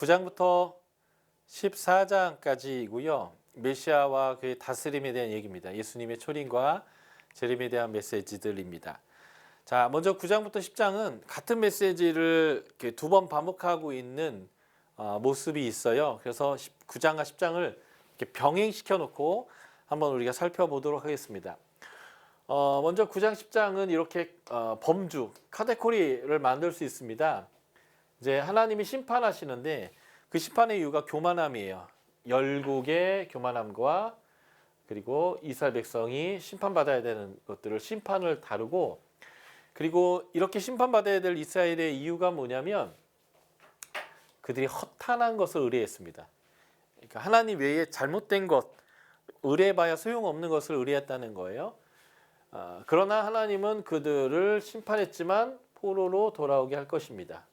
9장부터 14장까지이고요. 메시아와 그의 다스림에 대한 얘기입니다. 예수님의 초림과 재림에 대한 메시지들입니다. 자, 먼저 9장부터 10장은 같은 메시지를 두 번 반복하고 있는 모습이 있어요. 그래서 9장과 10장을 병행시켜 놓고 한번 우리가 살펴보도록 하겠습니다. 먼저 9장, 10장은 이렇게 범주, 카테고리를 만들 수 있습니다. 이제 하나님이 심판하시는데 그 심판의 이유가 교만함이에요. 열국의 교만함과 그리고 이스라엘 백성이 심판받아야 되는 것들을 심판을 다루고, 그리고 이렇게 심판받아야 될 이스라엘의 이유가 뭐냐면 그들이 허탄한 것을 의뢰했습니다. 그러니까 하나님 외에 잘못된 것, 의뢰해봐야 소용없는 것을 의뢰했다는 거예요. 그러나 하나님은 그들을 심판했지만 포로로 돌아오게 할 것입니다.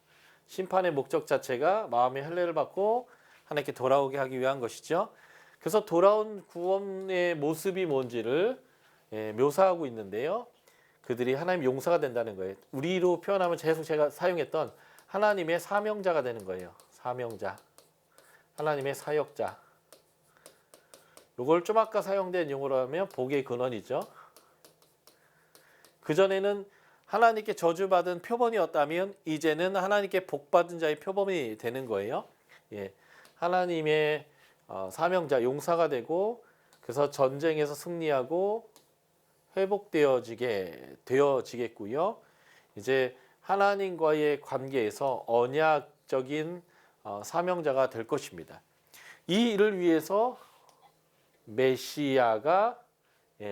심판의 목적 자체가 마음의 할례를 받고 하나님께 돌아오게 하기 위한 것이죠. 그래서 돌아온 구원의 모습이 뭔지를 묘사하고 있는데요. 그들이 하나님 용사가 된다는 거예요. 우리로 표현하면 계속 제가 사용했던 하나님의 사명자가 되는 거예요. 사명자, 하나님의 사역자. 이걸 좀 아까 사용된 용어로 하면 복의 근원이죠. 그전에는 하나님께 저주받은 표범이었다면 이제는 하나님께 복받은 자의 표범이 되는 거예요. 하나님의 사명자, 용사가 되고, 그래서 전쟁에서 승리하고 회복되어지겠고요. 이제 하나님과의 관계에서 언약적인 사명자가 될 것입니다. 이 일을 위해서 메시아가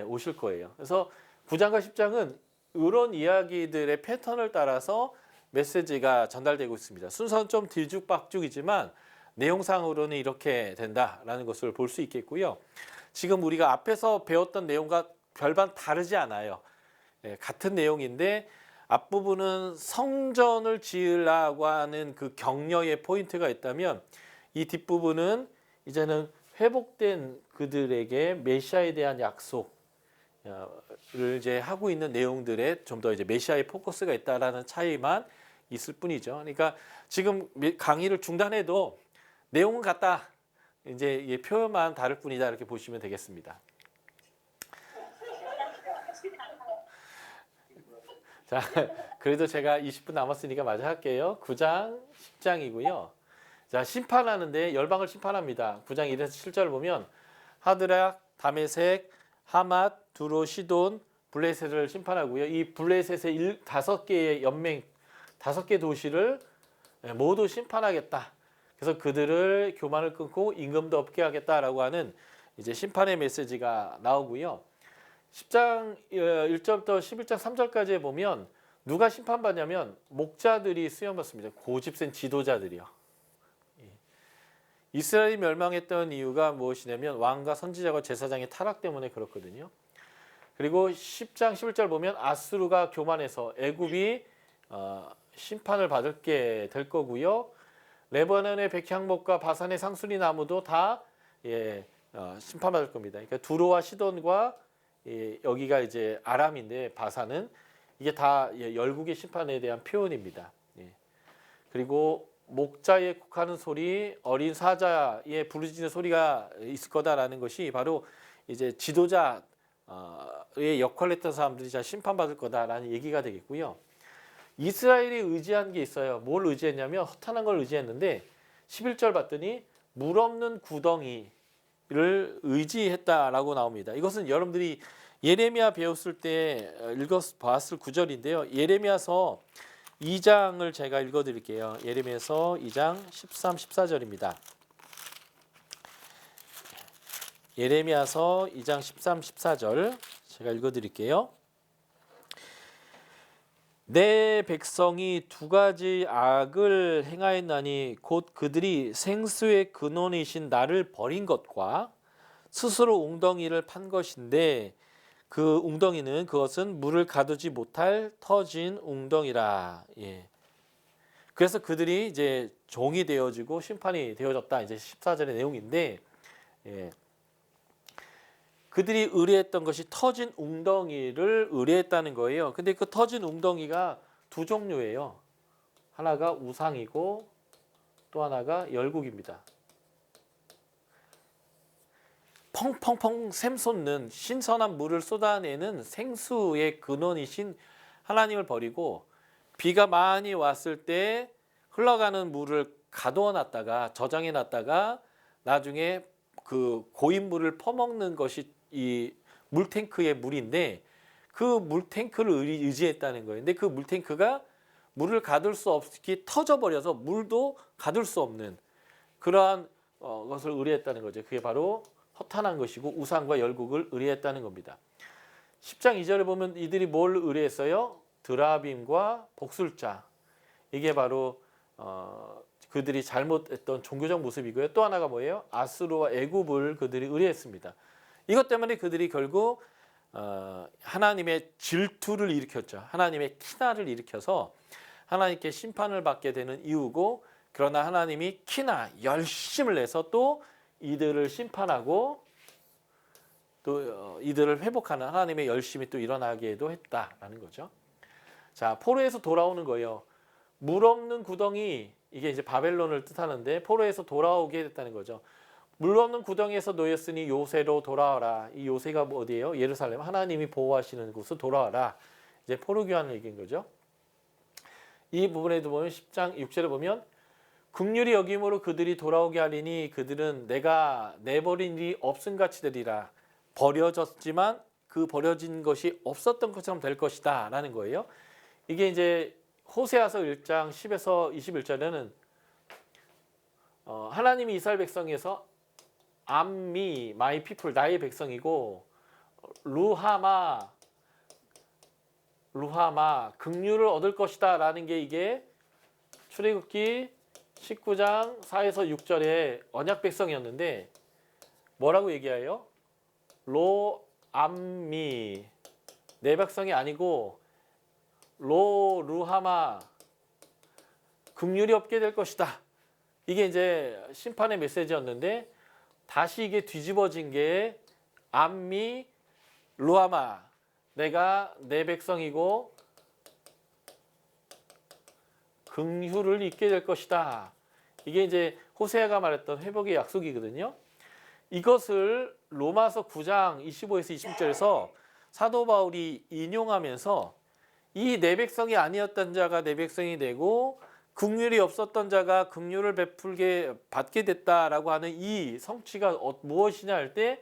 오실 거예요. 그래서 9장과 10장은 이런 이야기들의 패턴을 따라서 메시지가 전달되고 있습니다. 순서는 좀 뒤죽박죽이지만 내용상으로는 이렇게 된다라는 것을 볼 수 있겠고요. 지금 우리가 앞에서 배웠던 내용과 별반 다르지 않아요. 같은 내용인데 앞부분은 성전을 지으려고 하는 그 격려의 포인트가 있다면 이 뒷부분은 이제는 회복된 그들에게 메시아에 대한 약속 를 이제 하고 있는 내용들에 좀 더 이제 메시아의 포커스가 있다라는 차이만 있을 뿐이죠. 그러니까 지금 강의를 중단해도 내용은 같다. 이제 표현만 다를 뿐이다, 이렇게 보시면 되겠습니다. 자, 그래도 제가 20분 남았으니까 마저 할게요. 9장, 10장이고요. 자, 심판하는데 열방을 심판합니다. 9장 1에서 7절을 보면 하드락, 다메섹, 하맛, 두로, 시돈, 블레셋을 심판하고요. 이 블레셋의 5개의 연맹, 5개 도시를 모두 심판하겠다. 그래서 그들을 교만을 끊고 임금도 없게 하겠다라고 하는 이제 심판의 메시지가 나오고요. 10장 1절부터 11장 3절까지 보면 누가 심판받냐면 목자들이 수염받습니다. 고집센 지도자들이요. 이스라엘이 멸망했던 이유가 무엇이냐면 왕과 선지자와 제사장의 타락 때문에 그렇거든요. 그리고 10장 11절 보면 아수르가 교만해서 애굽이 심판을 받게 될 거고요. 레바논의 백향목과 바산의 상수리 나무도 다 심판받을 겁니다. 그러니까 두로와 시돈과 여기가 이제 아람인데 바산은 이게 다 열국의 심판에 대한 표현입니다. 그리고 목자의 쿡하는 소리, 어린 사자의 부르짖는 소리가 있을 거다라는 것이 바로 이제 지도자의 역할을 했던 사람들이 자 심판받을 거다라는 얘기가 되겠고요. 이스라엘이 의지한 게 있어요. 뭘 의지했냐면 허탄한 걸 의지했는데 11절 봤더니 물 없는 구덩이를 의지했다라고 나옵니다. 이것은 여러분들이 예레미야 배웠을 때 읽어봤을 구절인데요. 예레미야서 2장을 제가 읽어드릴게요. 예레미야서 2장 13, 14절입니다. 예레미야서 2장 13, 14절 제가 읽어드릴게요. 내 백성이 2가지 악을 행하였나니 곧 그들이 생수의 근원이신 나를 버린 것과 스스로 웅덩이를 판 것인데 그 웅덩이는 그것은 물을 가두지 못할 터진 웅덩이라. 그래서 그들이 이제 종이 되어지고 심판이 되어졌다. 이제 14절의 내용인데 그들이 의뢰했던 것이 터진 웅덩이를 의뢰했다는 거예요. 근데 그 터진 웅덩이가 두 종류예요. 하나가 우상이고 또 하나가 열국입니다. 펑펑펑 샘솟는 신선한 물을 쏟아내는 생수의 근원이신 하나님을 버리고 비가 많이 왔을 때 흘러가는 물을 가두어 놨다가 저장해 놨다가 나중에 그 고인물을 퍼먹는 것이 이 물탱크의 물인데 그 물탱크를 의지했다는 거예요. 근데 그 물탱크가 물을 가둘 수 없이 터져버려서 물도 가둘 수 없는 그러한 것을 의뢰했다는 거죠. 그게 바로 허탄한 것이고 우상과 열국을 의뢰했다는 겁니다. 10장 2절에 보면 이들이 뭘 의뢰했어요? 드라빔과 복술자. 이게 바로 그들이 잘못했던 종교적 모습이고요. 또 하나가 뭐예요? 아수르와 애굽을 그들이 의뢰했습니다. 이것 때문에 그들이 결국 하나님의 질투를 일으켰죠. 하나님의 키나를 일으켜서 하나님께 심판을 받게 되는 이유고, 그러나 하나님이 키나 열심을 내서 또 이들을 심판하고 또 이들을 회복하는 하나님의 열심이 또 일어나게도 했다라는 거죠. 자, 포로에서 돌아오는 거예요. 물 없는 구덩이, 이게 이제 바벨론을 뜻하는데 포로에서 돌아오게 됐다는 거죠. 물 없는 구덩이에서 놓였으니 요새로 돌아와라. 이 요새가 어디예요? 예루살렘. 하나님이 보호하시는 곳으로 돌아와라. 이제 포로 귀환을 얘기한 거죠. 이 부분에도 보면 10장 6절에 보면 긍휼히 여김으로 그들이 돌아오게 하리니 그들은 내가 내버린 일이 없음같이 되리라. 버려졌지만 그 버려진 것이 없었던 것처럼 될 것이다 라는 거예요. 이게 이제 호세아서 1장 10에서 21절에는 하나님이 이스라엘 백성에서 암미 마이 피플 나의 백성이고 루하마 긍휼을 얻을 것이다 라는 게 이게 출애굽기 19장 4에서 6절에 언약 백성이었는데 뭐라고 얘기해요? 로암미 내 백성이 아니고 루하마 긍휼이 없게 될 것이다. 이게 이제 심판의 메시지였는데 다시 이게 뒤집어진 게 암미 루하마 내가 내 백성이고 긍휼을 입게 될 것이다. 이게 이제 호세아가 말했던 회복의 약속이거든요. 이것을 로마서 9장 25에서 20절에서 사도 바울이 인용하면서 이 내 백성이 아니었던 자가 내 백성이 되고 긍휼이 없었던 자가 긍휼을 베풀게 받게 됐다라고 하는 이 성취가 무엇이냐 할 때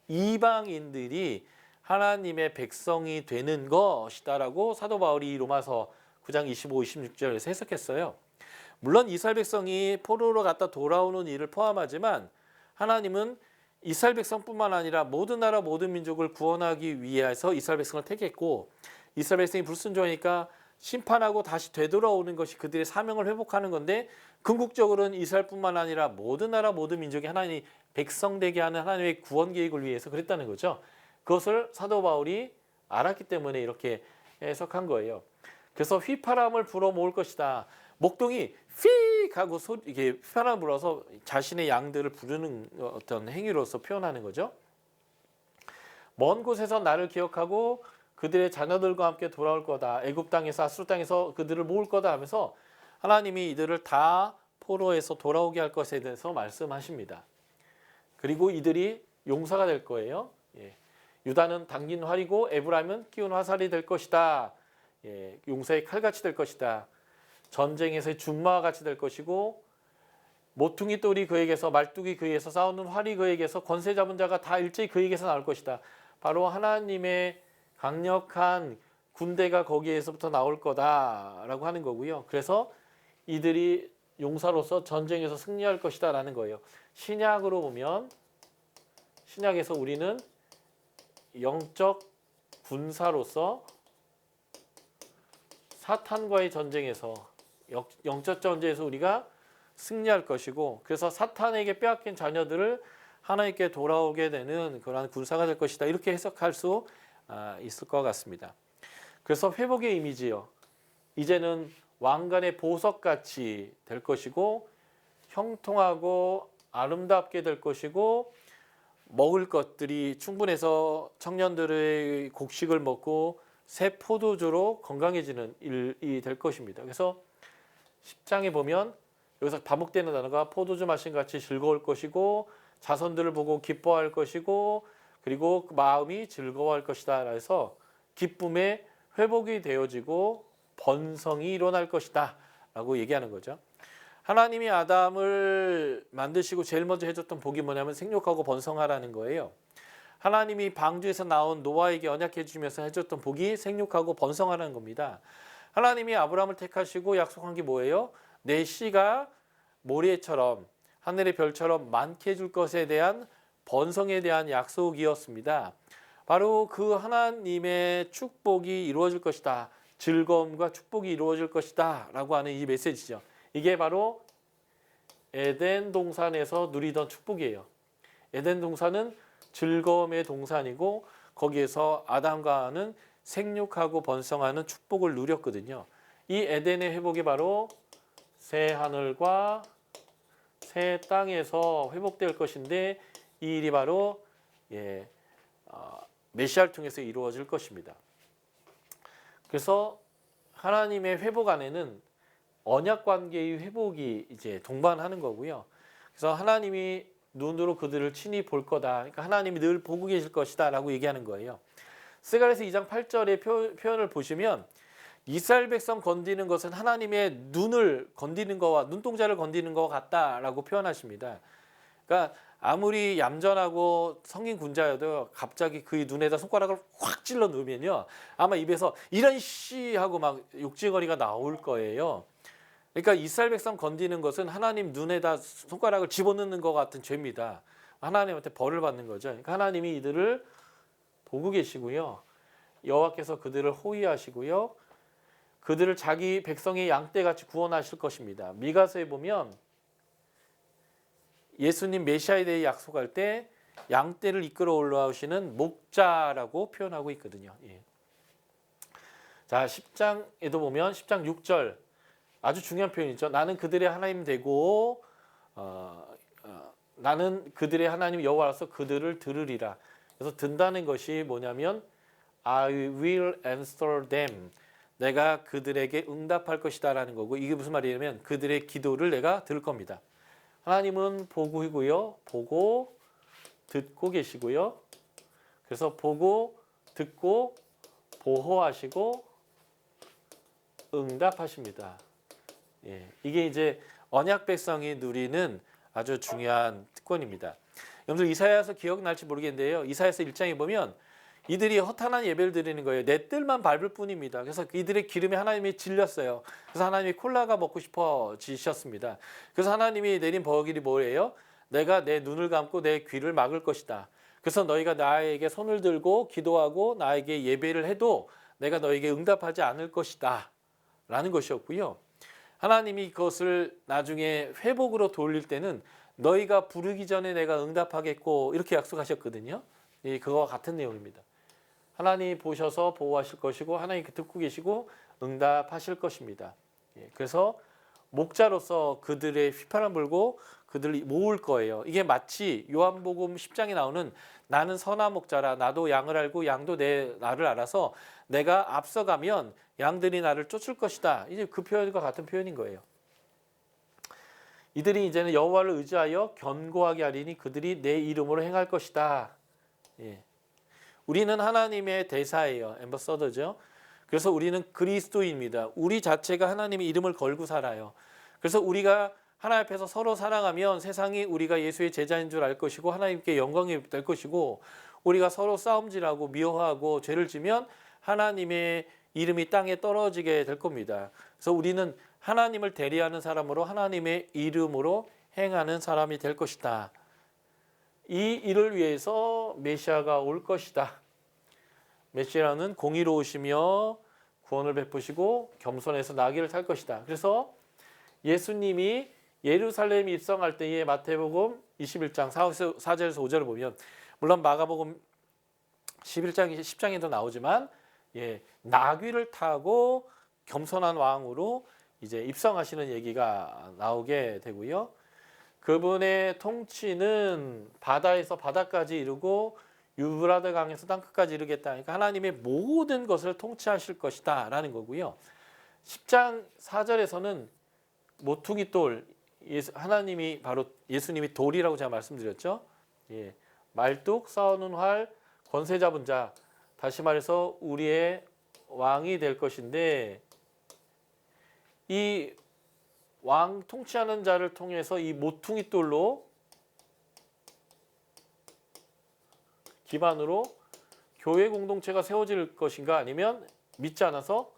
이방인들이 하나님의 백성이 되는 것이다라고 사도 바울이 로마서 9장 25, 26절에서 해석했어요. 물론 이스라엘 백성이 포로로 갔다 돌아오는 일을 포함하지만 하나님은 이스라엘 백성뿐만 아니라 모든 나라 모든 민족을 구원하기 위해서 이스라엘 백성을 택했고 이스라엘 백성이 불순종하니까 심판하고 다시 되돌아오는 것이 그들의 사명을 회복하는 건데 궁극적으로는 이스라엘뿐만 아니라 모든 나라 모든 민족이 하나님이 백성 되게 하는 하나님의 구원 계획을 위해서 그랬다는 거죠. 그것을 사도 바울이 알았기 때문에 이렇게 해석한 거예요. 그래서 휘파람을 불어 모을 것이다. 목동이 휙 하고 이게 휘파람을 불어서 자신의 양들을 부르는 어떤 행위로서 표현하는 거죠. 먼 곳에서 나를 기억하고 그들의 자녀들과 함께 돌아올 거다. 애굽 땅에서 아수르 땅에서 그들을 모을 거다 하면서 하나님이 이들을 다 포로에서 돌아오게 할 것에 대해서 말씀하십니다. 그리고 이들이 용사가 될 거예요. 유다는 당긴 활이고 에브라임은 끼운 화살이 될 것이다. 용사의 칼같이 될 것이다. 전쟁에서의 준마와 같이 될 것이고 모퉁이 돌이 그에게서 말뚝이 그에게서 싸우는 활이 그에게서 권세 잡은 자가 다 일제히 그에게서 나올 것이다. 바로 하나님의 강력한 군대가 거기에서부터 나올 거다라고 하는 거고요. 그래서 이들이 용사로서 전쟁에서 승리할 것이다 라는 거예요. 신약으로 보면 신약에서 우리는 영적 군사로서 사탄과의 전쟁에서 영적 전쟁에서 우리가 승리할 것이고 그래서 사탄에게 빼앗긴 자녀들을 하나님께 돌아오게 되는 그러한 군사가 될 것이다. 이렇게 해석할 수 있을 것 같습니다. 그래서 회복의 이미지요. 이제는 왕관의 보석같이 될 것이고 형통하고 아름답게 될 것이고 먹을 것들이 충분해서 청년들의 곡식을 먹고 새 포도주로 건강해지는 일이 될 것입니다. 그래서 10장에 보면 여기서 반복되는 단어가 포도주 마신 같이 즐거울 것이고 자손들을 보고 기뻐할 것이고 그리고 그 마음이 즐거워할 것이다. 그래서 기쁨의 회복이 되어지고 번성이 일어날 것이다 라고 얘기하는 거죠. 하나님이 아담을 만드시고 제일 먼저 해줬던 복이 뭐냐면 생육하고 번성하라는 거예요. 하나님이 방주에서 나온 노아에게 언약해 주면서 해줬던 복이 생육하고 번성하라는 겁니다. 하나님이 아브라함을 택하시고 약속한 게 뭐예요? 내 씨가 모래처럼 하늘의 별처럼 많게 해줄 것에 대한 번성에 대한 약속이었습니다. 바로 그 하나님의 축복이 이루어질 것이다. 즐거움과 축복이 이루어질 것이다 라고 하는 이 메시지죠. 이게 바로 에덴 동산에서 누리던 축복이에요. 에덴 동산은 즐거움의 동산이고 거기에서 아담과는 생육하고 번성하는 축복을 누렸거든요. 이 에덴의 회복이 바로 새 하늘과 새 땅에서 회복될 것인데 이 일이 바로 메시아를 통해서 이루어질 것입니다. 그래서 하나님의 회복 안에는 언약 관계의 회복이 이제 동반하는 거고요. 그래서 하나님이 눈으로 그들을 친히 볼 거다. 그러니까 하나님이 늘 보고 계실 것이다 라고 얘기하는 거예요. 스가랴서 2장 8절의 표현을 보시면 이스라엘 백성 건드리는 것은 하나님의 눈을 건드리는 거와 눈동자를 건드리는 것과 같다라고 표현하십니다. 그러니까 아무리 얌전하고 성인 군자여도 갑자기 그의 눈에다 손가락을 확 찔러 넣으면요 아마 입에서 이런 씨 하고 막 욕지거리가 나올 거예요. 그러니까 이스라엘 백성 건드리는 것은 하나님 눈에다 손가락을 집어넣는 것 같은 죄입니다. 하나님한테 벌을 받는 거죠. 그러니까 하나님이 이들을 보고 계시고요. 여호와께서 그들을 호위하시고요. 그들을 자기 백성의 양떼같이 구원하실 것입니다. 미가서에 보면 예수님 메시아에 대해 약속할 때 양떼를 이끌어 올라오시는 목자라고 표현하고 있거든요. 예. 자, 10장에도 보면 10장 6절 아주 중요한 표현이죠. 나는 그들의 하나님 되고 나는 그들의 하나님 여호와라서 그들을 들으리라. 그래서 든다는 것이 뭐냐면 I will answer them. 내가 그들에게 응답할 것이다 라는 거고 이게 무슨 말이냐면 그들의 기도를 내가 들을 겁니다. 하나님은 보고이고요. 보고 듣고 계시고요. 그래서 보고 듣고 보호하시고 응답하십니다. 예, 이게 이제 언약 백성이 누리는 아주 중요한 특권입니다. 여러분들 이사야서 기억날지 모르겠는데요. 이사야서 1장에 보면 이들이 허탄한 예배를 드리는 거예요. 내 뜰만 밟을 뿐입니다. 그래서 이들의 기름에 하나님이 질렸어요. 그래서 하나님이 콜라가 먹고 싶어지셨습니다. 그래서 하나님이 내린 벌이 뭐예요? 내가 내 눈을 감고 내 귀를 막을 것이다. 그래서 너희가 나에게 손을 들고 기도하고 나에게 예배를 해도 내가 너에게 응답하지 않을 것이다 라는 것이었고요. 하나님이 그것을 나중에 회복으로 돌릴 때는 너희가 부르기 전에 내가 응답하겠고 이렇게 약속하셨거든요. 그거와 같은 내용입니다. 하나님이 보셔서 보호하실 것이고 하나님이 듣고 계시고 응답하실 것입니다. 그래서 목자로서 그들의 휘파람 불고 그들을 모을 거예요. 이게 마치 요한복음 10장에 나오는 나는 선한 목자라 나도 양을 알고 양도 나를 알아서 내가 앞서가면 양들이 나를 쫓을 것이다. 이제 그 표현과 같은 표현인 거예요. 이들이 이제는 여호와를 의지하여 견고하게 하리니 그들이 내 이름으로 행할 것이다. 예. 우리는 하나님의 대사예요. 앰버서더죠. 그래서 우리는 그리스도인입니다. 우리 자체가 하나님의 이름을 걸고 살아요. 그래서 우리가 하나님 앞에서 서로 사랑하면 세상이 우리가 예수의 제자인 줄 알 것이고 하나님께 영광이 될 것이고 우리가 서로 싸움질하고 미워하고 죄를 지면 하나님의 이름이 땅에 떨어지게 될 겁니다. 그래서 우리는 하나님을 대리하는 사람으로 하나님의 이름으로 행하는 사람이 될 것이다. 이 일을 위해서 메시아가 올 것이다. 메시아는 공의로우시며 구원을 베푸시고 겸손해서 나귀를 탈 것이다. 그래서 예수님이 예루살렘에 입성할 때의 마태복음 21장 4절에서 5절을 보면 물론 마가복음 11장 10장에도 나오지만 나귀를 타고 겸손한 왕으로 이제 입성하시는 얘기가 나오게 되고요. 그분의 통치는 바다에서 바다까지 이르고 유브라데 강에서 땅끝까지 이르겠다. 그러니까 하나님의 모든 것을 통치하실 것이다 라는 거고요. 10장 4절에서는 모퉁이 돌, 하나님이 바로 예수님이 돌이라고 제가 말씀드렸죠. 예. 말뚝, 싸우는 활, 권세 잡은 자. 다시 말해서 우리의 왕이 될 것인데 이 왕 통치하는 자를 통해서 이 모퉁이 돌로 기반으로 교회 공동체가 세워질 것인가 아니면 믿지 않아서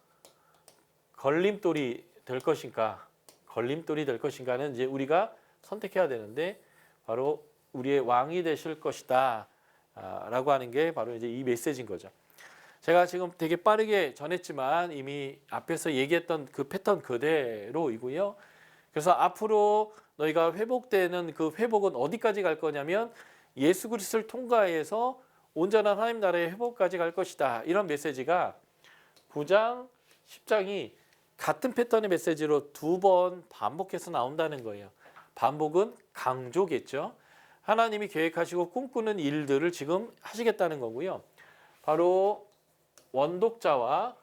걸림돌이 될 것인가는 이제 우리가 선택해야 되는데 바로 우리의 왕이 되실 것이다 라고 하는 게 바로 이제 이 메시지인 거죠. 제가 지금 되게 빠르게 전했지만 이미 앞에서 얘기했던 그 패턴 그대로이고요. 그래서 앞으로 너희가 회복되는 그 회복은 어디까지 갈 거냐면 예수 그리스도를 통과해서 온전한 하나님 나라의 회복까지 갈 것이다. 이런 메시지가 9장, 10장이 같은 패턴의 메시지로 2번 반복해서 나온다는 거예요. 반복은 강조겠죠. 하나님이 계획하시고 꿈꾸는 일들을 지금 하시겠다는 거고요. 바로 원독자와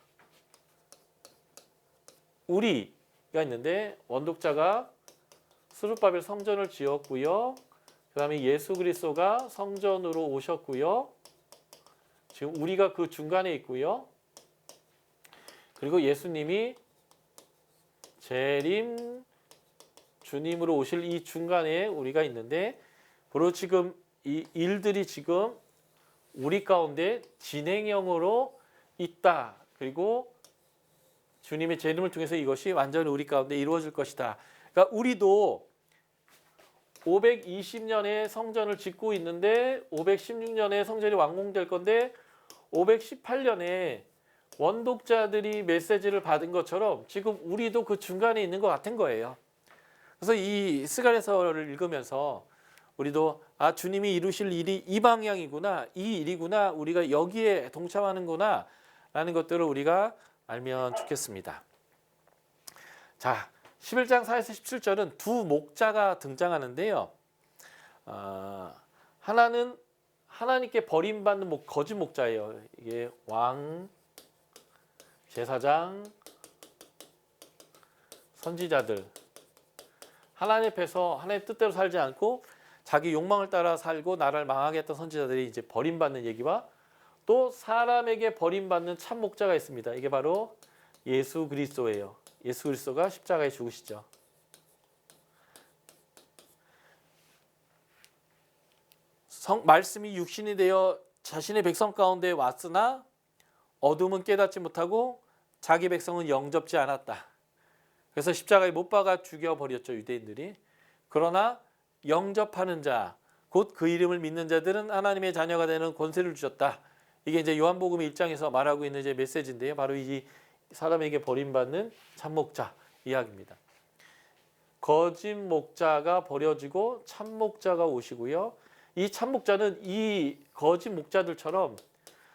우리가 있는데 원독자가 스룹바벨 성전을 지었고요. 그 다음에 예수 그리스도가 성전으로 오셨고요. 지금 우리가 그 중간에 있고요. 그리고 예수님이 재림 주님으로 오실 이 중간에 우리가 있는데 바로 지금 이 일들이 지금 우리 가운데 진행형으로 있다. 그리고 주님의 재림을 통해서 이것이 완전히 우리 가운데 이루어질 것이다. 그러니까 우리도 520년에 성전을 짓고 있는데 516년에 성전이 완공될 건데 518년에 원독자들이 메시지를 받은 것처럼 지금 우리도 그 중간에 있는 것 같은 거예요. 그래서 이 스가랴서를 읽으면서 우리도 주님이 이루실 일이 이 방향이구나, 이 일이구나, 우리가 여기에 동참하는구나 라는 것들을 우리가 알면 좋겠습니다. 자, 11장 4에서 17절은 두 목자가 등장하는데요. 하나는 하나님께 버림받는 거짓 목자예요. 이게 왕, 제사장, 선지자들. 하나님 앞에서 하나님 뜻대로 살지 않고 자기 욕망을 따라 살고 나라를 망하게 했던 선지자들이 이제 버림받는 얘기와 또 사람에게 버림받는 참 목자가 있습니다. 이게 바로 예수 그리스도예요. 예수 그리스도가 십자가에 죽으시죠. 말씀이 육신이 되어 자신의 백성 가운데 왔으나 어둠은 깨닫지 못하고 자기 백성은 영접지 않았다. 그래서 십자가에 못 박아 죽여버렸죠, 유대인들이. 그러나 영접하는 자, 곧 그 이름을 믿는 자들은 하나님의 자녀가 되는 권세를 주셨다. 이게 이제 요한복음 1장에서 말하고 있는 이제 메시지인데요. 바로 이 사람에게 버림받는 참목자 이야기입니다. 거짓 목자가 버려지고 참목자가 오시고요. 이 참목자는 이 거짓 목자들처럼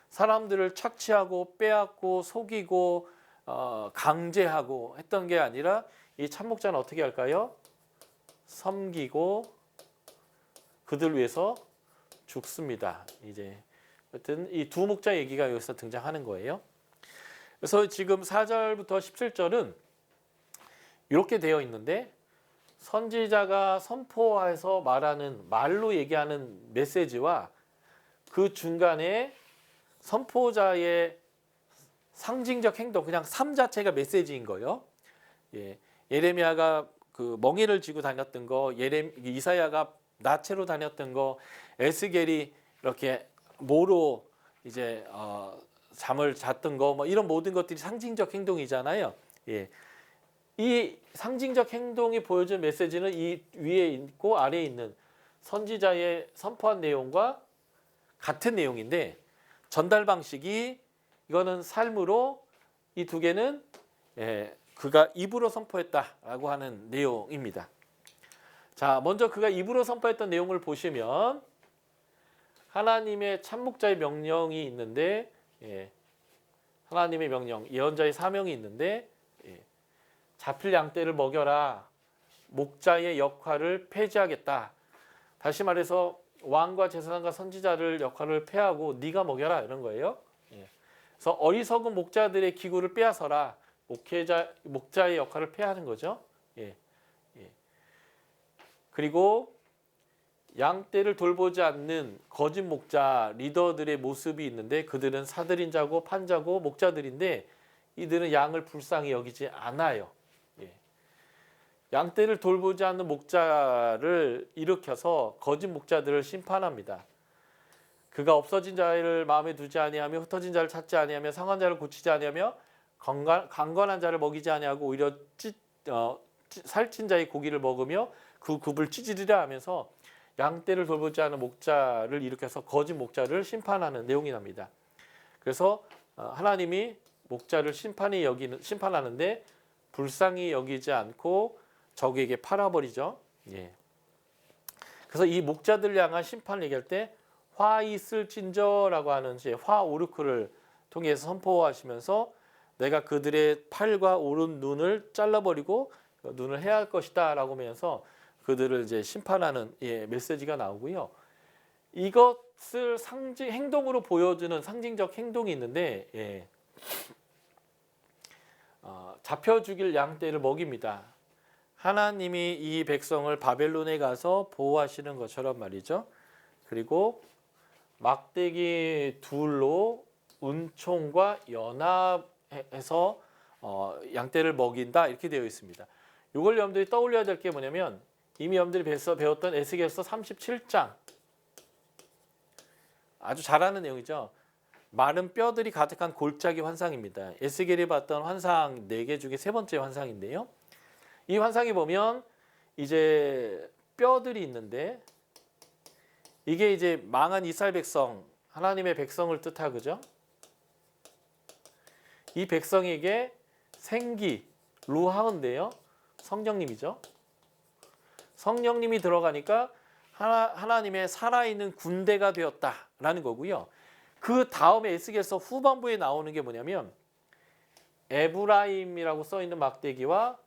사람들을 착취하고 빼앗고 속이고 강제하고 했던 게 아니라 이 참목자는 어떻게 할까요? 섬기고 그들 위해서 죽습니다. 이제 하여튼 이 두 목자 얘기가 여기서 등장하는 거예요. 그래서 지금 4절부터 17절은 이렇게 되어 있는데 선지자가 선포해서 말하는 말로 얘기하는 메시지와 그 중간에 선포자의 상징적 행동, 그냥 삶 자체가 메시지인 거예요. 예레미야가 그 멍에를 쥐고 다녔던 거, 이사야가 나체로 다녔던 거, 에스겔이 이렇게 모로 이제 잠을 잤던 거, 뭐 이런 모든 것들이 상징적 행동이잖아요. 이 상징적 행동이 보여준 메시지는 이 위에 있고 아래에 있는 선지자의 선포한 내용과 같은 내용인데 전달 방식이 이거는 삶으로 이 두 개는 그가 입으로 선포했다라고 하는 내용입니다. 자, 먼저 그가 입으로 선포했던 내용을 보시면 하나님의 참목자의 명령이 있는데 하나님의 명령, 예언자의 사명이 있는데 잡힐 양떼를 먹여라. 목자의 역할을 폐지하겠다. 다시 말해서 왕과 제사장과 선지자를 역할을 폐하고 네가 먹여라 이런 거예요. 그래서 어리석은 목자들의 기구를 빼앗아라. 목자의 역할을 폐하는 거죠. 그리고 양떼를 돌보지 않는 거짓 목자 리더들의 모습이 있는데 그들은 사들인 자고 판자고 목자들인데 이들은 양을 불쌍히 여기지 않아요. 예. 양떼를 돌보지 않는 목자를 일으켜서 거짓 목자들을 심판합니다. 그가 없어진 자를 마음에 두지 아니하며 흩어진 자를 찾지 아니하며 상한 자를 고치지 아니하며 강건한 자를 먹이지 아니하고 오히려 살찐 자의 고기를 먹으며 그 굽을 찢으리라 하면서 양떼를 돌보지 않은 목자를 일으켜서 거짓 목자를 심판하는 내용이 납니다. 그래서 하나님이 목자를 심판하는데 불쌍히 여기지 않고 적에게 팔아버리죠. 예. 그래서 이 목자들을 향한 심판을 얘기할 때 화 있을진저라고 하는 화 오르크를 통해서 선포하시면서 내가 그들의 팔과 오른 눈을 잘라버리고 눈을 해야 할 것이다 라고 하면서 그들을 이제 심판하는 메시지가 나오고요. 이것을 행동으로 보여주는 상징적 행동이 있는데 잡혀 죽일 양떼를 먹입니다. 하나님이 이 백성을 바벨론에 가서 보호하시는 것처럼 말이죠. 그리고 막대기 둘로 은총과 연합해서 양떼를 먹인다 이렇게 되어 있습니다. 이걸 여러분들이 떠올려야 될 게 뭐냐면 이미 여러분들이 배웠던 에스겔서 37장 아주 잘 아는 내용이죠. 마른 뼈들이 가득한 골짜기 환상입니다. 에스겔이 봤던 환상 4개 중에 세 번째 환상인데요. 이 환상에 보면 이제 뼈들이 있는데 이게 이제 망한 이스라엘 백성, 하나님의 백성을 뜻하죠. 이 백성에게 생기, 루하인데요. 성령님이죠. 성령님이 들어가니까 하나님의 살아있는 군대가 되었다라는 거고요. 그 다음에 에스겔서 후반부에 나오는 게 뭐냐면 에브라임이라고 써있는 막대기와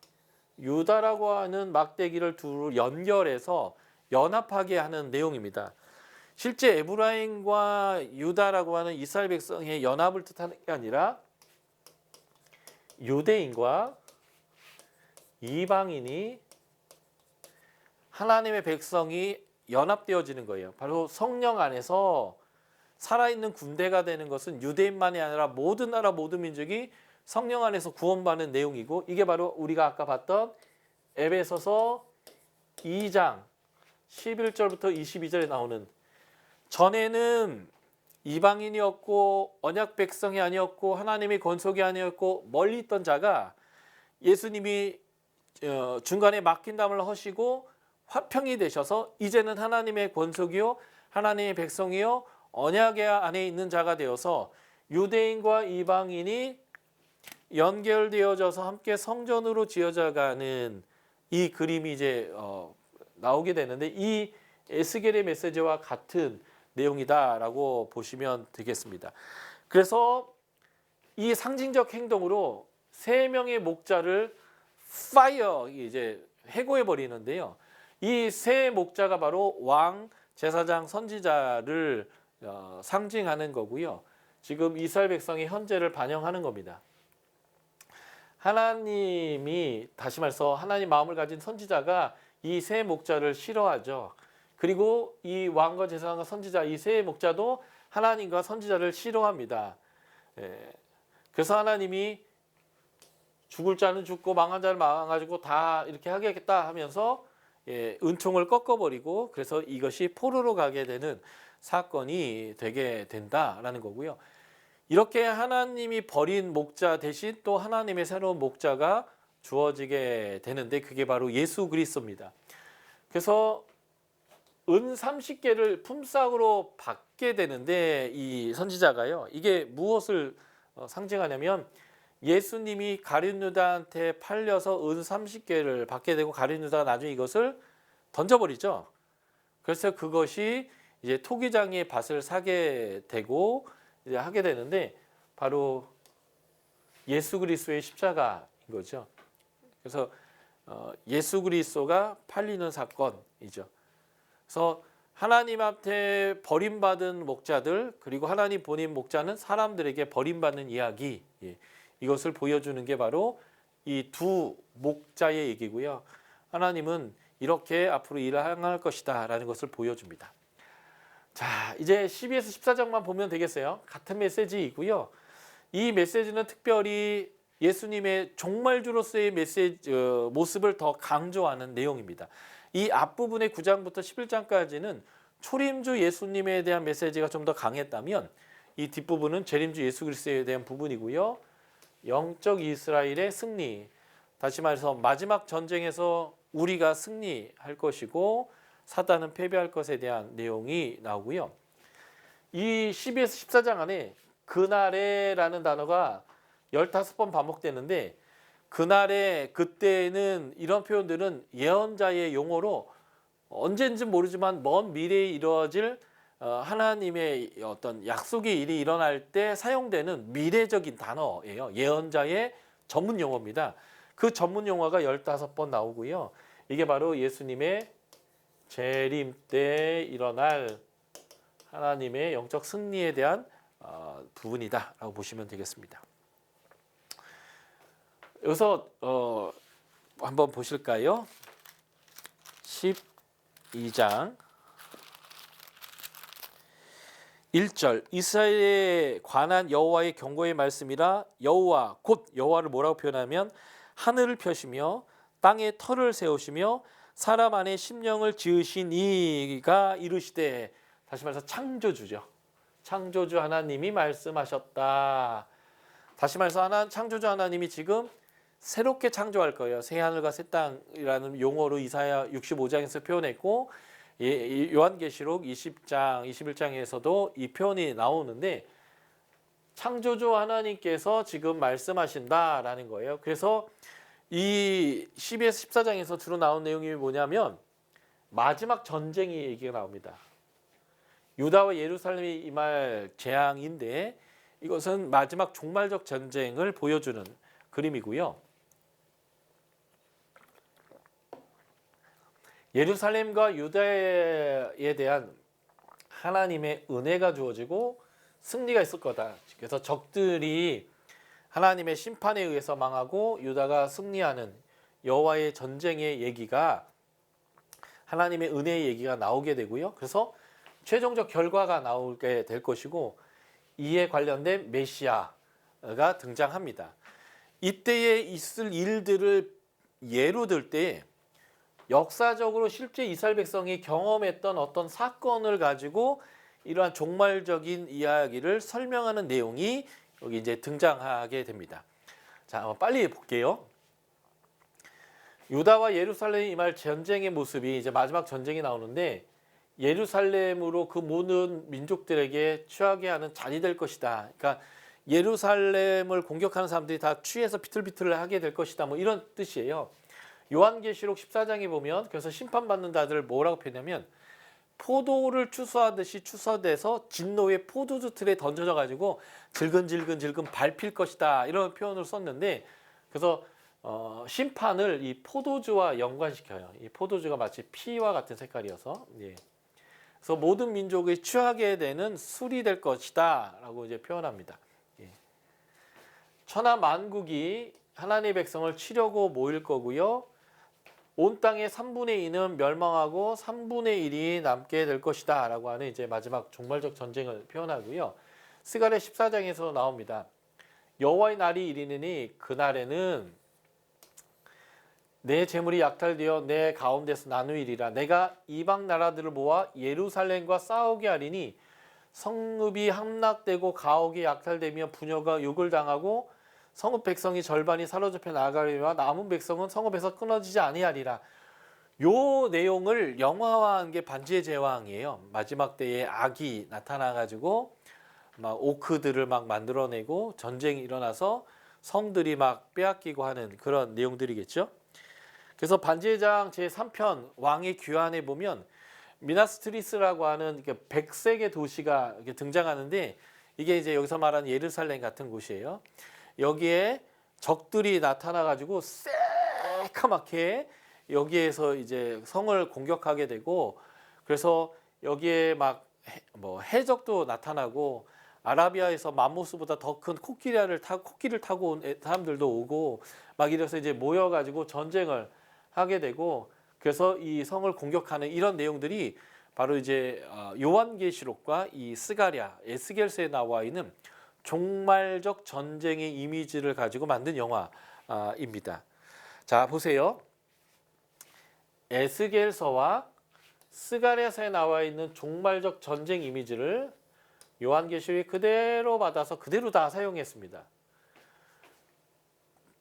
유다라고 하는 막대기를 둘 연결해서 연합하게 하는 내용입니다. 실제 에브라임과 유다라고 하는 이스라엘 백성의 연합을 뜻하는 게 아니라 유대인과 이방인이 하나님의 백성이 연합되어지는 거예요. 바로 성령 안에서 살아있는 군대가 되는 것은 유대인만이 아니라 모든 나라 모든 민족이 성령 안에서 구원받는 내용이고 이게 바로 우리가 아까 봤던 에베소서 2장 11절부터 22절에 나오는 전에는 이방인이었고 언약 백성이 아니었고 하나님의 권속이 아니었고 멀리 있던 자가 예수님이 중간에 막힌 담을 허시고 화평이 되셔서 이제는 하나님의 권속이요 하나님의 백성이요 언약의 안에 있는 자가 되어서 유대인과 이방인이 연결되어져서 함께 성전으로 지어져가는 이 그림이 이제 나오게 되는데 이 에스겔의 메시지와 같은 내용이다라고 보시면 되겠습니다. 그래서 이 상징적 행동으로 3명의 목자를 파이어 이제 해고해 버리는데요. 이 세 목자가 바로 왕, 제사장, 선지자를 상징하는 거고요. 지금 이스라엘 백성의 현재를 반영하는 겁니다. 하나님이 다시 말해서 하나님 마음을 가진 선지자가 이 세 목자를 싫어하죠. 그리고 이 왕과 제사장과 선지자 이 세 목자도 하나님과 선지자를 싫어합니다. 그래서 하나님이 죽을 자는 죽고 망한 자는 망가지고 다 이렇게 하겠다 하면서 은총을 꺾어버리고 그래서 이것이 포로로 가게 되는 사건이 되게 된다라는 거고요. 이렇게 하나님이 버린 목자 대신 또 하나님의 새로운 목자가 주어지게 되는데 그게 바로 예수 그리스도입니다. 그래서 은 30개를 품삯으로 받게 되는데 이 선지자가요. 이게 무엇을 상징하냐면 예수님이 가룟 유다한테 팔려서 은 30개를 받게 되고 가룟 유다가 나중에 이것을 던져버리죠. 그래서 그것이 이제 토기장의 밭을 사게 되고 이제 하게 되는데 바로 예수 그리스도의 십자가인 거죠. 그래서 예수 그리스도가 팔리는 사건이죠. 그래서 하나님 앞에 버림받은 목자들 그리고 하나님 본인 목자는 사람들에게 버림받는 이야기 이것을 보여주는 게 바로 이 두 목자의 얘기고요. 하나님은 이렇게 앞으로 일을 행할 것이다라는 것을 보여줍니다. 자, 이제 12에서 14장만 보면 되겠어요. 같은 메시지이고요. 이 메시지는 특별히 예수님의 종말주로서의 메시지 모습을 더 강조하는 내용입니다. 이 앞부분의 9장부터 11장까지는 초림주 예수님에 대한 메시지가 좀 더 강했다면 이 뒷부분은 재림주 예수 그리스도에 대한 부분이고요. 영적 이스라엘의 승리, 다시 말해서 마지막 전쟁에서 우리가 승리할 것이고 사단은 패배할 것에 대한 내용이 나오고요. 이 12에서 14장 안에 그날에라는 단어가 15번 반복되는데 그날에 그때는 이런 표현들은 예언자의 용어로 언젠지 모르지만 먼 미래에 이루어질 하나님의 어떤 약속의 일이 일어날 때 사용되는 미래적인 단어예요. 예언자의 전문 용어입니다. 그 전문 용어가 15번 나오고요. 이게 바로 예수님의 재림 때 일어날 하나님의 영적 승리에 대한 부분이다라고 보시면 되겠습니다. 여기서 한번 보실까요? 12장 1절 이스라엘에 관한 여호와의 경고의 말씀이라. 여호와 곧 여호와를 뭐라고 표현하면 하늘을 펴시며 땅에 터를 세우시며 사람 안에 심령을 지으신 이가 이르시되, 다시 말해서 창조주죠. 창조주 하나님이 말씀하셨다. 다시 말해서 창조주 하나님이 지금 새롭게 창조할 거예요. 새 하늘과 새 땅이라는 용어로 이사야 65장에서 표현했고 요한계시록 20장, 21장에서도 이 표현이 나오는데 창조주 하나님께서 지금 말씀하신다라는 거예요. 그래서 이 12에서 14장에서 주로 나온 내용이 뭐냐면 마지막 전쟁이 얘기가 나옵니다. 유다와 예루살렘이 임할 재앙인데 이것은 마지막 종말적 전쟁을 보여주는 그림이고요. 예루살렘과 유다에 대한 하나님의 은혜가 주어지고 승리가 있을 거다. 그래서 적들이 하나님의 심판에 의해서 망하고 유다가 승리하는 여호와의 전쟁의 얘기가 하나님의 은혜의 얘기가 나오게 되고요. 그래서 최종적 결과가 나오게 될 것이고 이에 관련된 메시아가 등장합니다. 이때에 있을 일들을 예로 들 때 역사적으로 실제 이스라엘 백성이 경험했던 어떤 사건을 가지고 이러한 종말적인 이야기를 설명하는 내용이 여기 이제 등장하게 됩니다. 자, 빨리 볼게요. 유다와 예루살렘이 임할 전쟁의 모습이 이제 마지막 전쟁이 나오는데 예루살렘으로 그 모든 민족들에게 취하게 하는 잔이 될 것이다. 그러니까 예루살렘을 공격하는 사람들이 다 취해서 비틀비틀을 하게 될 것이다. 뭐 이런 뜻이에요. 요한계시록 14장에 보면 그래서 심판받는 자들을 뭐라고 표현하면 포도를 추수하듯이 추수돼서 진노의 포도주 틀에 던져져 가지고 질근질근 밟힐 것이다. 이런 표현을 썼는데 그래서 심판을 이 포도주와 연관시켜요. 이 포도주가 마치 피와 같은 색깔이어서 그래서 모든 민족이 취하게 되는 술이 될 것이다 라고 이제 표현합니다. 천하 만국이 하나님의 백성을 치려고 모일 거고요. 온 땅의 3분의 2는 멸망하고 3분의 1이 남게 될 것이다 라고 하는 이제 마지막 종말적 전쟁을 표현하고요. 스가랴 14장에서 나옵니다. 여호와의 날이 이르느니 그날에는 내 재물이 약탈되어 내 가운데서 나누이리라. 내가 이방 나라들을 모아 예루살렘과 싸우게 하리니 성읍이 함락되고 가옥이 약탈되며 부녀가 욕을 당하고 성읍 백성이 절반이 사로잡혀 나가리와 남은 백성은 성읍에서 끊어지지 아니하리라. 요 내용을 영화화한 게 반지의 제왕이에요. 마지막 때에 악이 나타나가지고 막 오크들을 막 만들어내고 전쟁이 일어나서 성들이 막 빼앗기고 하는 그런 내용들이겠죠. 그래서 반지의 제왕 제3편 왕의 귀환에 보면 미나스트리스라고 하는 백색의 도시가 등장하는데 이게 이제 여기서 말하는 예루살렘 같은 곳이에요. 여기에 적들이 나타나 가지고 새카맣게 여기에서 이제 성을 공격하게 되고 그래서 여기에 막 뭐 해적도 나타나고 아라비아에서 맘모스보다 더 큰 코끼리를 타고 온 사람들도 오고 막 이래서 이제 모여 가지고 전쟁을 하게 되고 그래서 이 성을 공격하는 이런 내용들이 바로 이제 요한계시록과 이 스가랴, 에스겔서에 나와 있는 종말적 전쟁의 이미지를 가지고 만든 영화입니다. 자, 보세요. 에스겔서와 스가랴서에 나와 있는 종말적 전쟁 이미지를 요한계시록이 그대로 받아서 그대로 다 사용했습니다.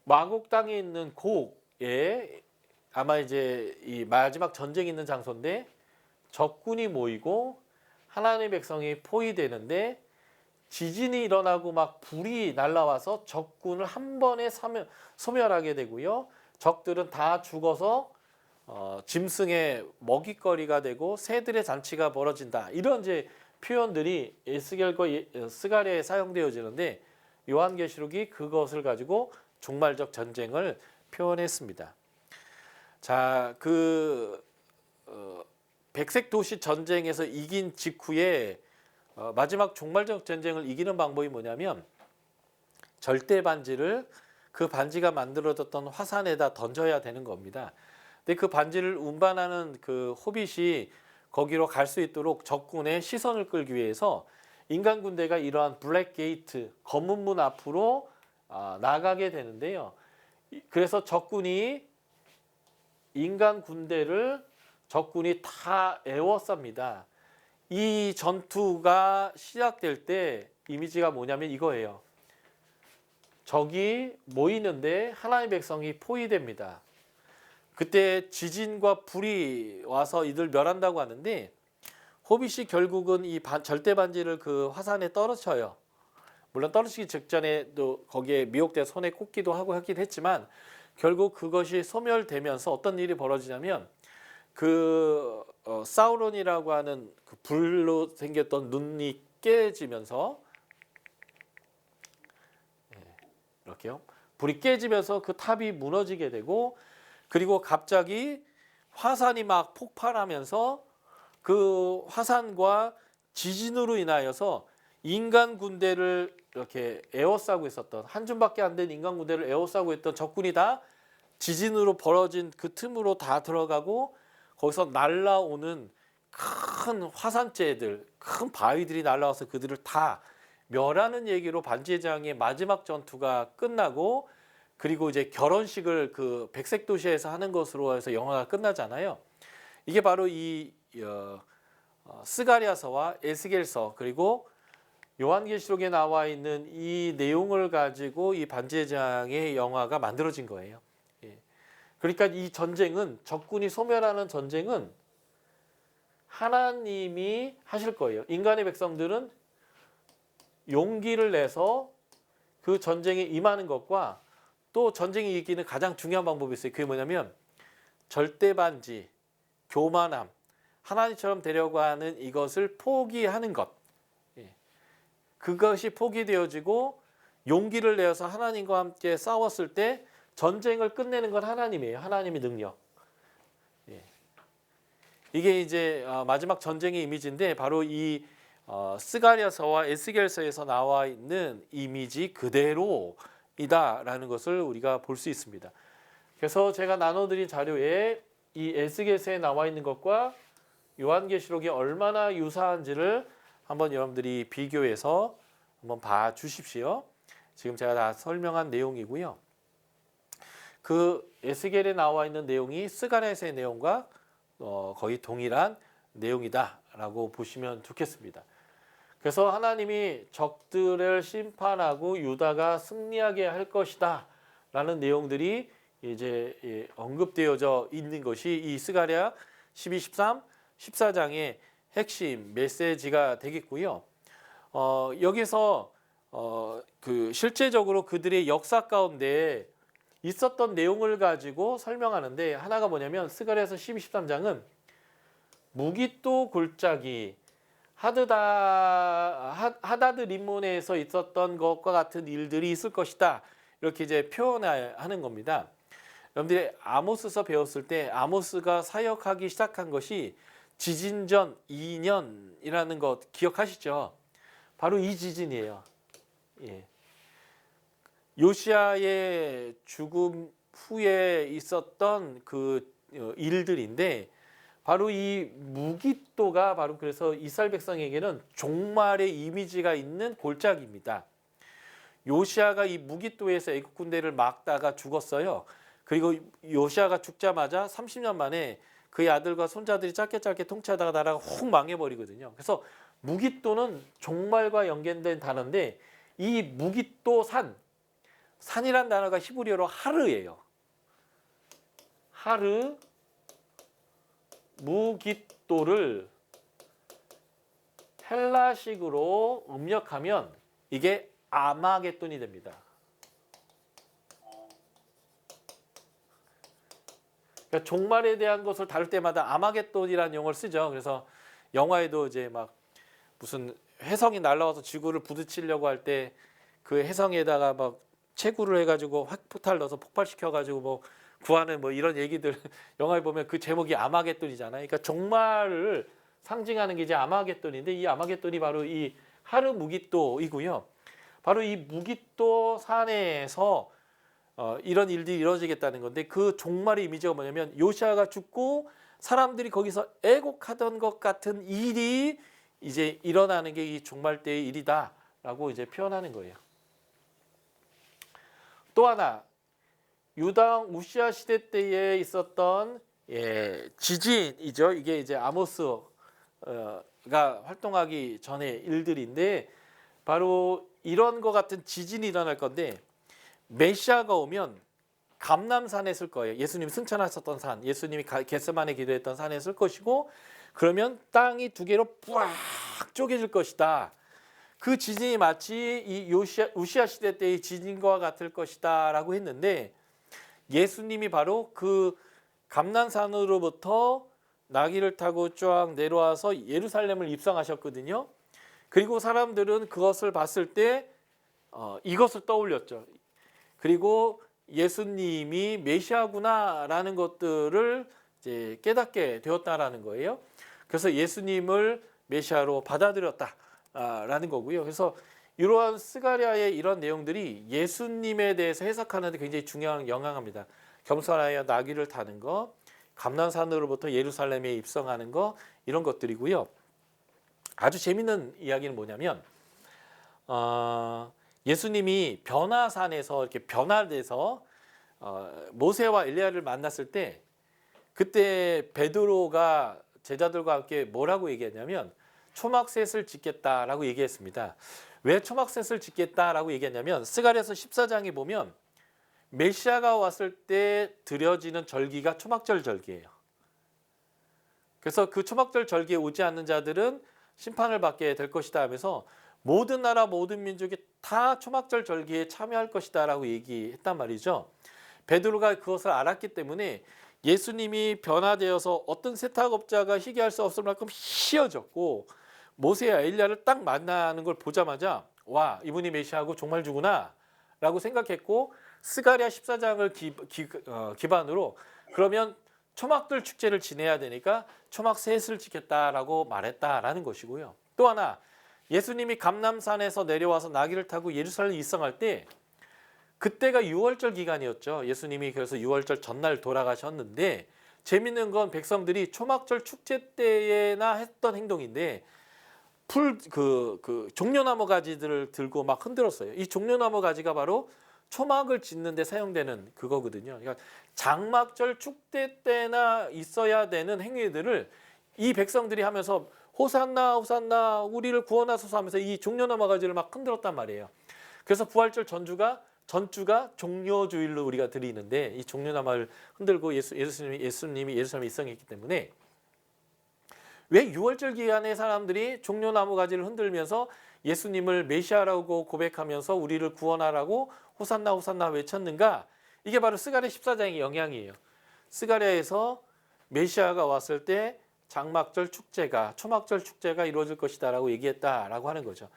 마곡 땅에 있는 곡에 아마 이제 이 마지막 전쟁이 있는 장소인데 적군이 모이고 하나님의 백성이 포위되는데 지진이 일어나고 막 불이 날아와서 적군을 한 번에 소멸하게 되고요. 적들은 다 죽어서 짐승의 먹잇거리가 되고 새들의 잔치가 벌어진다. 이런 이제 표현들이 에스겔과 스가랴에 사용되어지는데 요한계시록이 그것을 가지고 종말적 전쟁을 표현했습니다. 자, 백색 도시 전쟁에서 이긴 직후에 마지막 종말적 전쟁을 이기는 방법이 뭐냐면 절대 반지를 그 반지가 만들어졌던 화산에다 던져야 되는 겁니다. 근데 그 반지를 운반하는 그 호빗이 거기로 갈 수 있도록 적군의 시선을 끌기 위해서 인간 군대가 이러한 블랙 게이트, 검은 문 앞으로 나가게 되는데요. 그래서 인간 군대를 적군이 다 에워쌉니다. 이 전투가 시작될 때 이미지가 뭐냐면 이거예요. 적이 모이는데 하나님의 백성이 포위됩니다. 그때 지진과 불이 와서 이들 멸한다고 하는데 호빗이 결국은 이 절대 반지를 그 화산에 떨어져요. 물론 떨어지기 직전에도 거기에 미혹돼 손에 꽂기도 하고 하긴 했지만 결국 그것이 소멸되면서 어떤 일이 벌어지냐면 사우론이라고 하는 그 불로 생겼던 눈이 깨지면서 이렇게요. 불이 깨지면서 그 탑이 무너지게 되고 그리고 갑자기 화산이 막 폭발하면서 그 화산과 지진으로 인하여서 인간 군대를 이렇게 에워싸고 있었던 한 줌밖에 안 된 인간 군대를 에워싸고 있던 적군이 다 지진으로 벌어진 그 틈으로 다 들어가고 거기서 날라오는 큰 화산재들, 큰 바위들이 날라와서 그들을 다 멸하는 얘기로 반지의 제왕의 마지막 전투가 끝나고 그리고 이제 결혼식을 그 백색 도시에서 하는 것으로 해서 영화가 끝나잖아요. 이게 바로 이 스가랴서와 에스겔서 그리고 요한계시록에 나와 있는 이 내용을 가지고 이 반지의 제왕의 영화가 만들어진 거예요. 그러니까 이 전쟁은 적군이 소멸하는 전쟁은 하나님이 하실 거예요. 인간의 백성들은 용기를 내서 그 전쟁에 임하는 것과 또 전쟁이 이기는 가장 중요한 방법이 있어요. 그게 뭐냐면 절대반지, 교만함, 하나님처럼 되려고 하는 이것을 포기하는 것. 그것이 포기되어지고 용기를 내어서 하나님과 함께 싸웠을 때 전쟁을 끝내는 건 하나님이에요. 하나님의 능력. 이게 이제 마지막 전쟁의 이미지인데 바로 이 스가랴서와 에스겔서에서 나와 있는 이미지 그대로이다라는 것을 우리가 볼 수 있습니다. 그래서 제가 나눠드린 자료에 이 에스겔서에 나와 있는 것과 요한계시록이 얼마나 유사한지를 한번 여러분들이 비교해서 한번 봐 주십시오. 지금 제가 다 설명한 내용이고요. 그 에스겔에 나와 있는 내용이 스가랴서의 내용과 거의 동일한 내용이다라고 보시면 좋겠습니다. 그래서 하나님이 적들을 심판하고 유다가 승리하게 할 것이다 라는 내용들이 이제 언급되어져 있는 것이 이 스가랴 12, 13, 14장의 핵심 메시지가 되겠고요. 여기서 그 실제적으로 그들의 역사 가운데 있었던 내용을 가지고 설명하는데 하나가 뭐냐면 스가랴서 12, 13장은 무기또 골짜기 하다드 림몬에서 있었던 것과 같은 일들이 있을 것이다. 이렇게 이제 표현하는 겁니다. 여러분들이 아모스서 배웠을 때 아모스가 사역하기 시작한 것이 지진 전 2년이라는 것 기억하시죠? 바로 이 지진이에요. 요시야의 죽음 후에 있었던 그 일들인데 바로 이 무기또가 바로 그래서 이스라엘 백성에게는 종말의 이미지가 있는 골짜기입니다. 요시아가 이 무기또에서 애국 군대를 막다가 죽었어요. 그리고 요시아가 죽자마자 30년 만에 그의 아들과 손자들이 짧게 통치하다가 나라가 훅 망해버리거든요. 그래서 무기또는 종말과 연결된 단어인데 이 무기또 산이란 단어가 히브리어로 하르예요. 하르, 무기또를 헬라식으로 음력하면 이게 아마겟돈이 됩니다. 그러니까 종말에 대한 것을 다룰 때마다 아마겟돈이라는 용어를 쓰죠. 그래서 영화에도 이제 막 무슨 혜성이 날아와서 지구를 부딪히려고 할 때 그 혜성에다가 막 채굴을 해가지고 핵포탈 넣어서 폭발시켜가지고 뭐 구하는 뭐 이런 얘기들 영화에 보면 그 제목이 아마겟돈이잖아요. 그러니까 종말을 상징하는 게 이제 아마겟돈인데 이 아마겟돈이 바로 이 하르 무기또이고요. 바로 이 무기또 산에서 이런 일들이 이루어지겠다는 건데 그 종말의 이미지가 뭐냐면 요시아가 죽고 사람들이 거기서 애곡하던 것 같은 일이 이제 일어나는 게 이 종말 때의 일이다라고 이제 표현하는 거예요. 또 하나 유다왕 우시아 시대 때에 있었던 지진이죠. 이게 이제 아모스가 활동하기 전의 일들인데 바로 이런 것 같은 지진이 일어날 건데 메시아가 오면 감람산에 쓸 거예요. 예수님이 승천하셨던 산, 예수님이 겟세마네 기도했던 산에 쓸 것이고 그러면 땅이 두 개로 뿌악 쪼개질 것이다. 그 지진이 마치 이 우시아 시대 때의 지진과 같을 것이다 라고 했는데 예수님이 바로 그 감람산으로부터 나귀를 타고 쫙 내려와서 예루살렘을 입성하셨거든요. 그리고 사람들은 그것을 봤을 때 이것을 떠올렸죠. 그리고 예수님이 메시아구나라는 것들을 이제 깨닫게 되었다라는 거예요. 그래서 예수님을 메시아로 받아들였다라는 거고요. 그래서 이러한 스가랴의 이런 내용들이 예수님에 대해서 해석하는 데 굉장히 중요한 영향합니다. 겸손하여 나귀를 타는 거, 감람산으로부터 예루살렘에 입성하는 거 이런 것들이고요. 아주 재밌는 이야기는 뭐냐면 예수님이 변화산에서 이렇게 변화돼서 모세와 엘리야를 만났을 때 그때 베드로가 제자들과 함께 뭐라고 얘기했냐면 초막셋을 짓겠다라고 얘기했습니다. 왜 초막셋을 짓겠다라고 얘기했냐면 스가랴서 14장에 보면 메시아가 왔을 때 드려지는 절기가 초막절 절기예요. 그래서 그 초막절 절기에 오지 않는 자들은 심판을 받게 될 것이다 하면서 모든 나라 모든 민족이 다 초막절 절기에 참여할 것이다 라고 얘기했단 말이죠. 베드로가 그것을 알았기 때문에 예수님이 변화되어서 어떤 세탁업자가 희귀할 수 없을 만큼 희어졌고 모세와 엘리야를 딱 만나는 걸 보자마자 와 이분이 메시아고 정말 주구나 라고 생각했고 스가랴 14장을 기반으로 그러면 초막들 축제를 지내야 되니까 초막셋을 지켰다라고 말했다라는 것이고요. 또 하나 예수님이 감람산에서 내려와서 나귀를 타고 예루살렘 입성할 때 그때가 유월절 기간이었죠. 예수님이 그래서 유월절 전날 돌아가셨는데 재밌는 건 백성들이 초막절 축제 때에나 했던 행동인데 종려나무 가지들을 들고 막 흔들었어요. 이 종려나무 가지가 바로 초막을 짓는 데 사용되는 그거거든요. 그러니까 장막절 축제 때나 있어야 되는 행위들을 이 백성들이 하면서 호산나 호산나 우리를 구원하소서 하면서 이 종려나무 가지를 막 흔들었단 말이에요. 그래서 부활절 전주가 종려주일로 우리가 드리는데 이 종려나무를 흔들고 예수님이 예루살렘에 입성했기 때문에 왜 유월절 기간에 사람들이 종려나무 가지를 흔들면서 예수님을 메시아라고 고백하면서 우리를 구원하라고 호산나 호산나 외쳤는가? 이게 바로 스가랴 14장의 영향이에요. 스가랴에서 메시아가 왔을 때 장막절 축제가 초막절 축제가 이루어질 것이다라고 얘기했다라고 하는 거죠.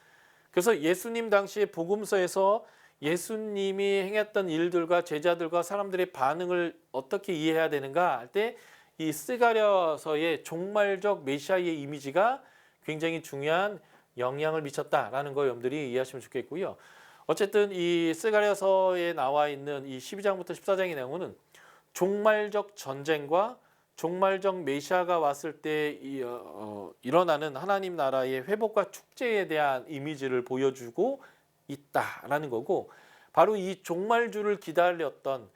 그래서 예수님 당시에 복음서에서 예수님이 행했던 일들과 제자들과 사람들의 반응을 어떻게 이해해야 되는가 할 때 이 스가랴서의 종말적 메시아의 이미지가 굉장히 중요한 영향을 미쳤다라는 거 여러분들이 이해하시면 좋겠고요. 어쨌든 이 스가랴서에 나와 있는 이 12장부터 14장의 내용은 종말적 전쟁과 종말적 메시아가 왔을 때 일어나는 하나님 나라의 회복과 축제에 대한 이미지를 보여주고 있다라는 거고, 바로 이 종말주를 기다렸던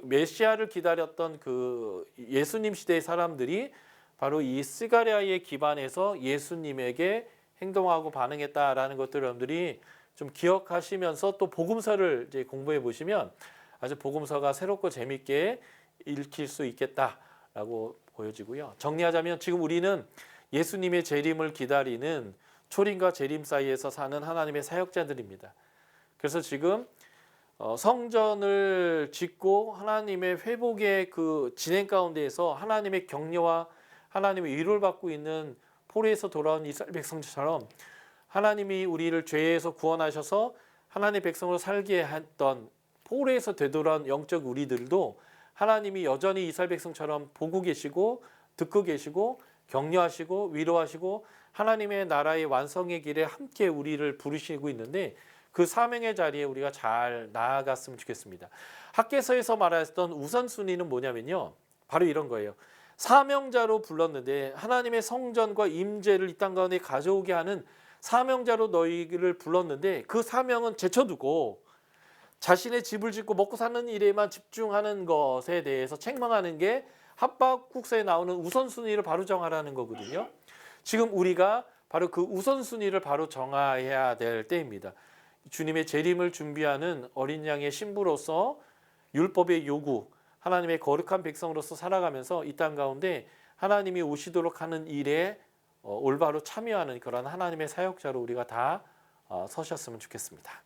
메시아를 기다렸던 그 예수님 시대의 사람들이 바로 이 스가랴의 기반에서 예수님에게 행동하고 반응했다라는 것들을 여러분들이 좀 기억하시면서 또 복음서를 이제 공부해 보시면 아주 복음서가 새롭고 재밌게 읽힐 수 있겠다라고 보여지고요. 정리하자면 지금 우리는 예수님의 재림을 기다리는 초림과 재림 사이에서 사는 하나님의 사역자들입니다. 그래서 지금 성전을 짓고 하나님의 회복의 그 진행 가운데에서 하나님의 격려와 하나님의 위로를 받고 있는 포로에서 돌아온 이스라엘 백성처럼 하나님이 우리를 죄에서 구원하셔서 하나님의 백성으로 살게 했던 포로에서 되돌아온 영적 우리들도 하나님이 여전히 이스라엘 백성처럼 보고 계시고 듣고 계시고 격려하시고 위로하시고 하나님의 나라의 완성의 길에 함께 우리를 부르시고 있는데, 그 사명의 자리에 우리가 잘 나아갔으면 좋겠습니다. 학개서에서 말했던 우선순위는 뭐냐면요, 바로 이런 거예요. 사명자로 불렀는데 하나님의 성전과 임재를 이 땅 가운데 가져오게 하는 사명자로 너희를 불렀는데, 그 사명은 제쳐두고 자신의 집을 짓고 먹고 사는 일에만 집중하는 것에 대해서 책망하는 게 합박국서에 나오는 우선순위를 바로 정하라는 거거든요. 지금 우리가 바로 그 우선순위를 바로 정해야 될 때입니다. 주님의 재림을 준비하는 어린 양의 신부로서 율법의 요구, 하나님의 거룩한 백성으로서 살아가면서 이 땅 가운데 하나님이 오시도록 하는 일에 올바로 참여하는 그런 하나님의 사역자로 우리가 다 서셨으면 좋겠습니다.